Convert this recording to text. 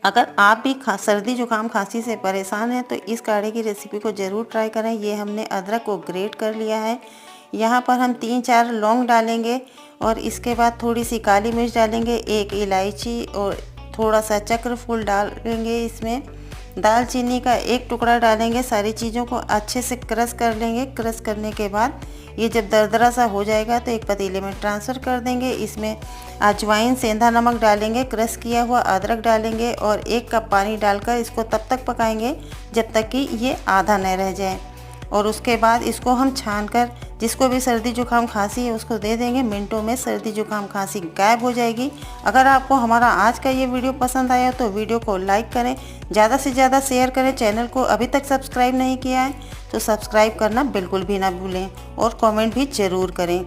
अगर आप भी सर्दी जुकाम खांसी से परेशान हैं तो इस काढ़े की रेसिपी को ज़रूर ट्राई करें। ये हमने अदरक को ग्रेट कर लिया है। यहाँ पर हम 3-4 लौंग डालेंगे और इसके बाद थोड़ी सी काली मिर्च डालेंगे, 1 इलायची और थोड़ा सा चक्रफूल डालेंगे। इसमें दालचीनी का 1 टुकड़ा डालेंगे। सारी चीज़ों को अच्छे से क्रश कर लेंगे। क्रश करने के बाद ये जब दरदरा सा हो जाएगा तो एक पतीले में ट्रांसफ़र कर देंगे। इसमें अजवाइन, सेंधा नमक डालेंगे, क्रश किया हुआ अदरक डालेंगे और 1 कप पानी डालकर इसको तब तक पकाएंगे जब तक कि ये आधा न रह जाए। और उसके बाद इसको हम छानकर जिसको भी सर्दी जुकाम खांसी है उसको दे देंगे। मिनटों में सर्दी जुकाम खांसी गायब हो जाएगी। अगर आपको हमारा आज का ये वीडियो पसंद आया तो वीडियो को लाइक करें, ज़्यादा से ज़्यादा शेयर करें। चैनल को अभी तक सब्सक्राइब नहीं किया है तो सब्सक्राइब करना बिल्कुल भी ना भूलें और कमेंट भी ज़रूर करें।